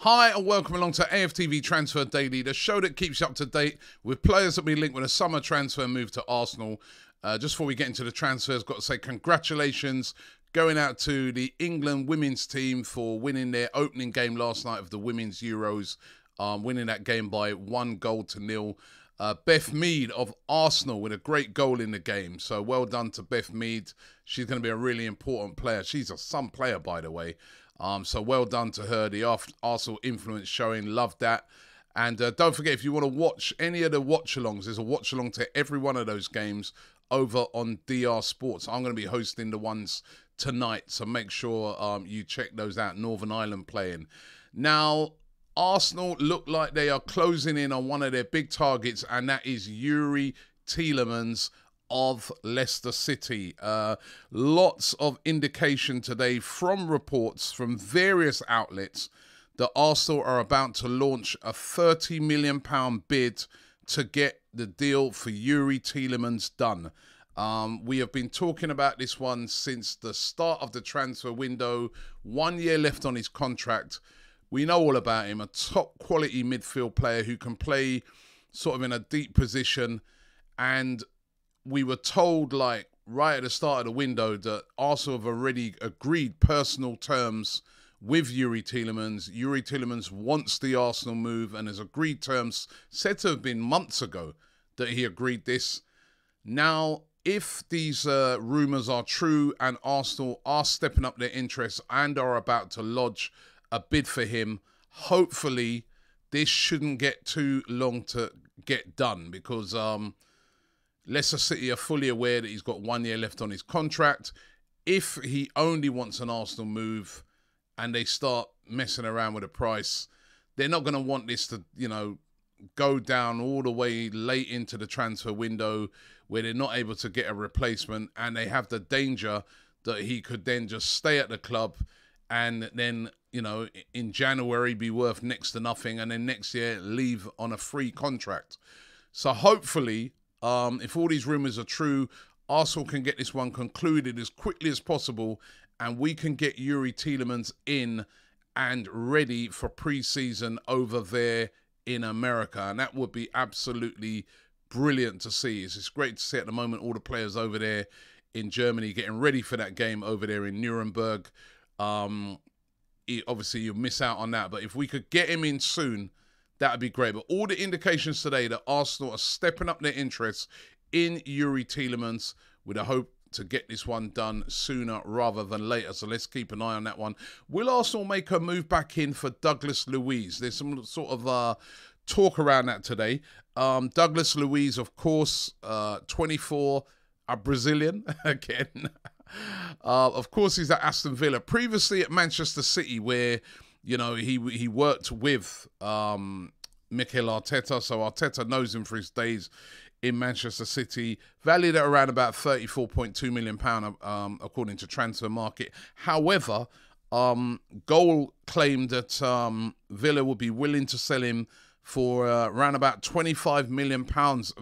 Hi and welcome along to AFTV Transfer Daily, the show that keeps you up to date with players that we linked with a summer transfer move to Arsenal. Just before we get into the transfers, got to say congratulations going out to the England women's team for winning their opening game last night of the Women's Euros, winning that game by 1-0. Beth Mead of Arsenal with a great goal in the game. So well done to Beth Mead. She's going to be a really important player. She's a Sun player, by the way. So well done to her. The Arsenal influence showing. Love that. And don't forget, if you want to watch any of the watch-alongs, there's a watch-along to every one of those games over on DR Sports. I'm going to be hosting the ones tonight, so make sure you check those out. Northern Ireland playing. Now, Arsenal look like they are closing in on one of their big targets, and that is Youri Tielemans of Leicester City. Lots of indication today from reports from various outlets that Arsenal are about to launch a £30 million bid to get the deal for Youri Tielemans done. We have been talking about this one since the start of the transfer window. 1 year left on his contract. We know all about him, a top quality midfield player who can play sort of in a deep position. And we were told, like, right at the start of the window that Arsenal have already agreed personal terms with Youri Tielemans. Youri Tielemans wants the Arsenal move and has agreed terms, said to have been months ago that he agreed this. Now, if these rumours are true and Arsenal are stepping up their interest and are about to lodge a bid for him, hopefully this shouldn't get too long to get done, because Leicester City are fully aware that he's got 1 year left on his contract. If he only wants an Arsenal move and they start messing around with the price, they're not going to want this to, you know, go down all the way late into the transfer window where they're not able to get a replacement, and they have the danger that he could then just stay at the club and then, you know, in January be worth next to nothing, and then next year leave on a free contract. So hopefully, if all these rumours are true, Arsenal can get this one concluded as quickly as possible, and we can get Youri Tielemans in and ready for pre-season over there in America. And that would be absolutely brilliant to see. It's great to see at the moment all the players over there in Germany getting ready for that game over there in Nuremberg. Obviously, you'll miss out on that. But if we could get him in soon, that would be great. But all the indications today that Arsenal are stepping up their interest in Youri Tielemans with a hope to get this one done sooner rather than later. So let's keep an eye on that one. Will Arsenal make a move back in for Douglas Luiz? There's some sort of talk around that today. Douglas Luiz, of course, 24, a Brazilian again. Of course, he's at Aston Villa. Previously at Manchester City, where, you know, he worked with Mikel Arteta, so Arteta knows him for his days in Manchester City. Valued at around about £34.2 million, according to Transfer Market. However, Goal claimed that Villa would be willing to sell him for around about £25 million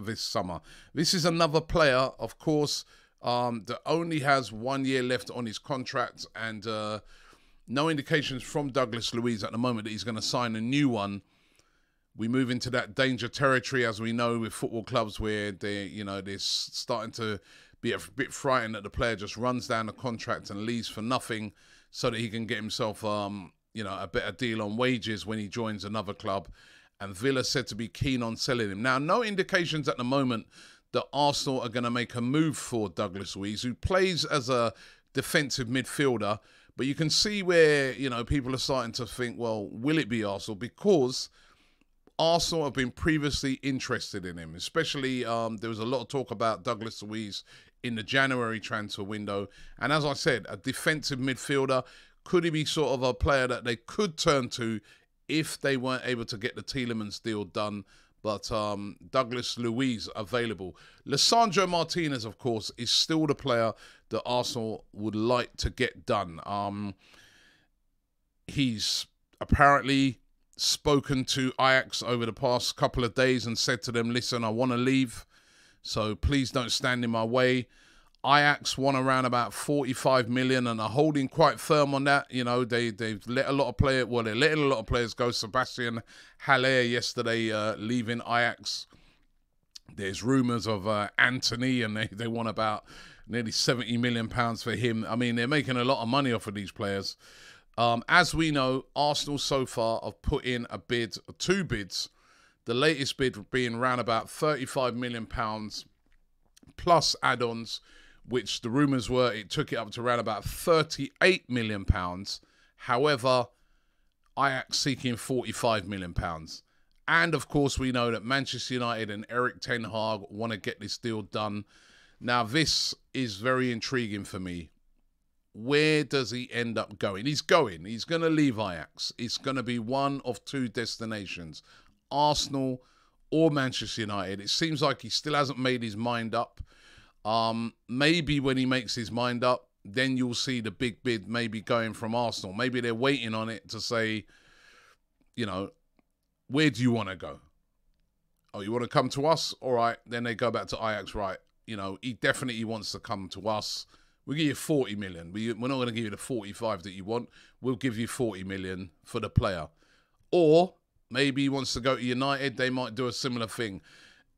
this summer. This is another player, of course, that only has 1 year left on his contract, and no indications from Douglas Luiz at the moment that he's going to sign a new one. We move into that danger territory, as we know, with football clubs where they're starting to be a bit frightened that the player just runs down the contract and leaves for nothing, so that he can get himself, a better deal on wages when he joins another club. And Villa said to be keen on selling him. Now, no indications at the moment that Arsenal are going to make a move for Douglas Luiz, who plays as a defensive midfielder. But you can see where, you know, people are starting to think, well, will it be Arsenal? Because Arsenal have been previously interested in him, especially there was a lot of talk about Douglas Luiz in the January transfer window. And as I said, a defensive midfielder. Could he be sort of a player that they could turn to if they weren't able to get the Tielemans deal done? But Douglas Luiz available. Lisandro Martinez, of course, is still the player that Arsenal would like to get done. He's apparently spoken to Ajax over the past couple of days and said to them, listen, I want to leave, so please don't stand in my way. Ajax won around about 45 million and are holding quite firm on that. You know, they've let a lot of players, well, they're letting a lot of players go. Sebastian Haller yesterday leaving Ajax. There's rumours of Anthony, and they want about nearly £70 million for him. I mean, they're making a lot of money off of these players. As we know, Arsenal so far have put in a bid, 2 bids. The latest bid being around about £35 million plus add-ons, which the rumours were it took it up to around about £38 million. However, Ajax seeking £45 million. And, of course, we know that Manchester United and Erik ten Hag want to get this deal done. Now, this is very intriguing for me. Where does he end up going? He's going. He's going to leave Ajax. It's going to be one of 2 destinations, Arsenal or Manchester United. It seems like he still hasn't made his mind up. Maybe when he makes his mind up, then you'll see the big bid maybe going from Arsenal. Maybe they're waiting on it to say, you know, where do you want to go? Oh, you want to come to us? All right. Then they go back to Ajax, right? You know, he definitely wants to come to us. We'll give you 40 million. We're not going to give you the 45 that you want. We'll give you 40 million for the player. Or maybe he wants to go to United. They might do a similar thing.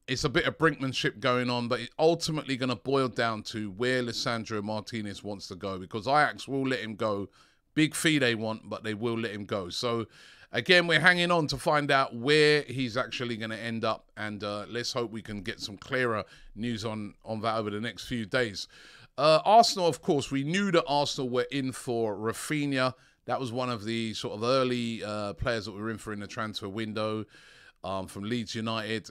It's a bit of brinkmanship going on, but it's ultimately going to boil down to where Lisandro Martinez wants to go, because Ajax will let him go. Big fee they want, but they will let him go. So, again, we're hanging on to find out where he's actually going to end up, and let's hope we can get some clearer news on that over the next few days. Arsenal, of course, we knew that Arsenal were in for Raphinha. That was one of the sort of early players that we were in for in the transfer window from Leeds United.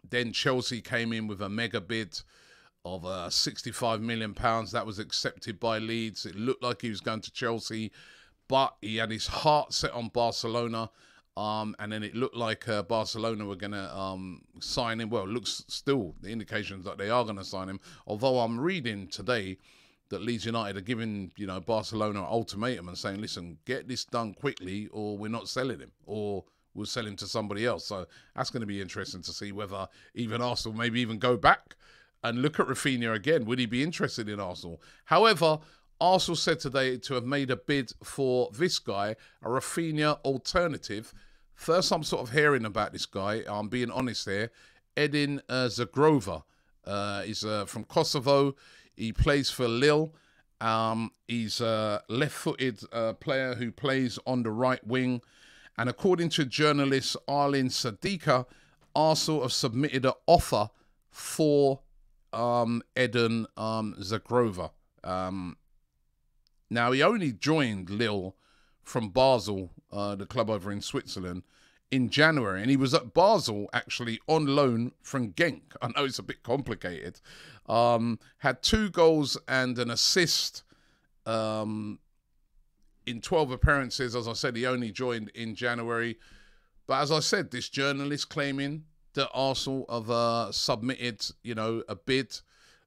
Then Chelsea came in with a mega bid of £65 million. That was accepted by Leeds. It looked like he was going to Chelsea, but he had his heart set on Barcelona. And then it looked like Barcelona were going to sign him. Well, it looks still the indications that they are going to sign him. Although I'm reading today that Leeds United are giving, you know, Barcelona an ultimatum and saying, listen, get this done quickly or we're not selling him, or we'll sell him to somebody else. So that's going to be interesting to see whether even Arsenal maybe even go back and look at Raphinha again. Would he be interested in Arsenal? However, Arsenal said today to have made a bid for this guy, a Raphinha alternative. First I'm sort of hearing about this guy, I'm being honest here. Edon Zhegrova. He's from Kosovo. He plays for Lille. He's a left-footed player who plays on the right wing. And according to journalist Arlene Sadika, Arsenal have submitted an offer for Edon Zhegrova. Now, he only joined Lille from Basel, the club over in Switzerland, in January. And he was at Basel, actually, on loan from Genk. I know it's a bit complicated. Had 2 goals and an assist in 12 appearances. As I said, he only joined in January. But as I said, this journalist claiming that Arsenal have submitted, you know, a bid.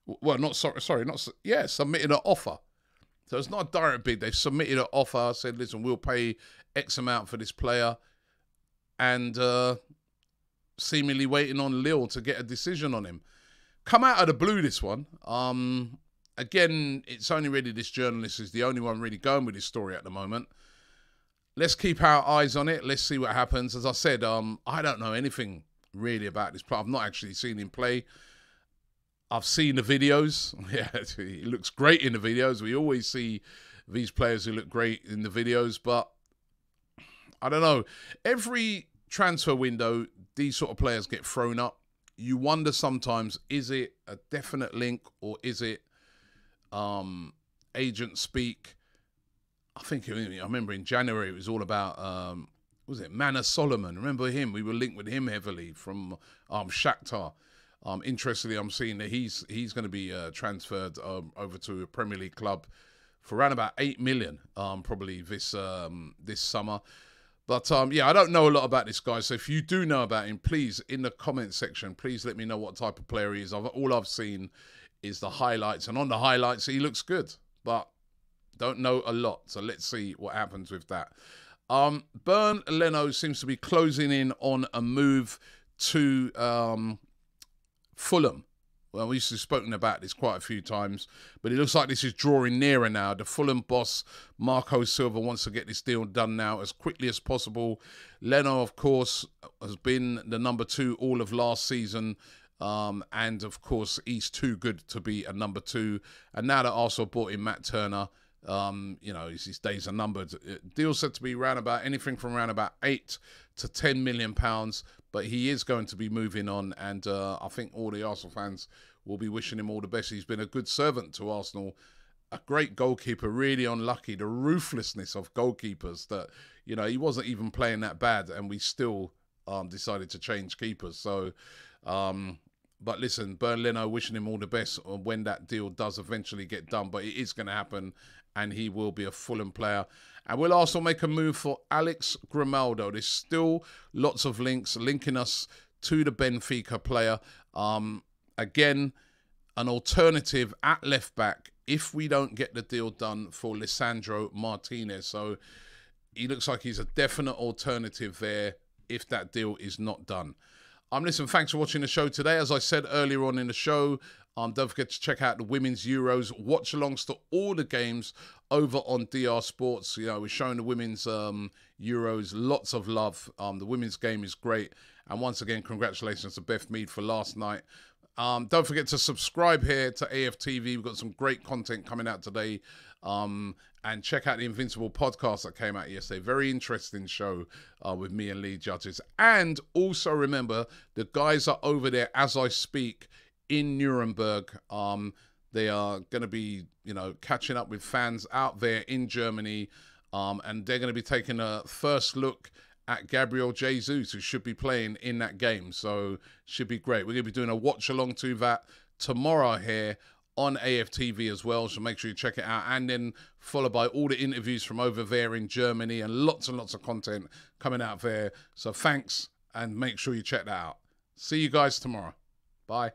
Well, submitted an offer. So it's not a direct bid. They've submitted an offer, said, listen, we'll pay X amount for this player. And seemingly waiting on Lille to get a decision on him. Come out of the blue, this one. Again, it's only really this journalist is the only one really going with this story at the moment. Let's keep our eyes on it. Let's see what happens. As I said, I don't know anything really about this player. I've not actually seen him play. I've seen the videos. Yeah, he looks great in the videos. We always see these players who look great in the videos, but I don't know. Every transfer window, these sort of players get thrown up. You wonder sometimes, is it a definite link or is it agent speak? I remember in January it was all about, was it Manor Solomon? Remember him? We were linked with him heavily from Shakhtar. Interestingly, I'm seeing that he's going to be transferred over to a Premier League club for around about 8 million, probably this summer. But yeah, I don't know a lot about this guy. So if you do know about him, please, in the comment section, please let me know what type of player he is. All I've seen is the highlights. And on the highlights, he looks good. But don't know a lot. So let's see what happens with that. Bernd Leno seems to be closing in on a move to Fulham. Well, we've spoken about this quite a few times, but it looks like this is drawing nearer now. The Fulham boss, Marco Silva, wants to get this deal done now as quickly as possible. Leno, of course, has been the number 2 all of last season. And, of course, he's too good to be a number 2. And now that Arsenal bought in Matt Turner, his days are numbered. Deal said to be anything from around about £8 to £10 million. But he is going to be moving on, and I think all the Arsenal fans will be wishing him all the best. He's been a good servant to Arsenal, a great goalkeeper, really unlucky. The ruthlessness of goalkeepers that, he wasn't even playing that bad, and we still decided to change keepers. So, but listen, Bernd Leno, wishing him all the best when that deal does eventually get done. But it is going to happen, and he will be a Fulham player. And we'll also make a move for Alex Grimaldo. There's still lots of links linking us to the Benfica player. Again, an alternative at left back if we don't get the deal done for Lisandro Martinez. So he looks like he's a definite alternative there if that deal is not done. Listen, thanks for watching the show today. As I said earlier on in the show, don't forget to check out the Women's Euros. Watch alongs to all the games over on DR Sports. We're showing the Women's Euros lots of love. The women's game is great. And once again, congratulations to Beth Mead for last night. Don't forget to subscribe here to AFTV. We've got some great content coming out today. And check out the Invincible podcast that came out yesterday. Very interesting show with me and Lee Judges. And also remember, the guys are over there as I speak in Nuremberg. They are going to be, catching up with fans out there in Germany. And they're going to be taking a first look at Gabriel Jesus, who should be playing in that game. So should be great. We're going to be doing a watch along to that tomorrow here on AFTV as well, so make sure you check it out, and then followed by all the interviews from over there in Germany and lots of content coming out there. So thanks, and make sure you check that out. See you guys tomorrow. Bye.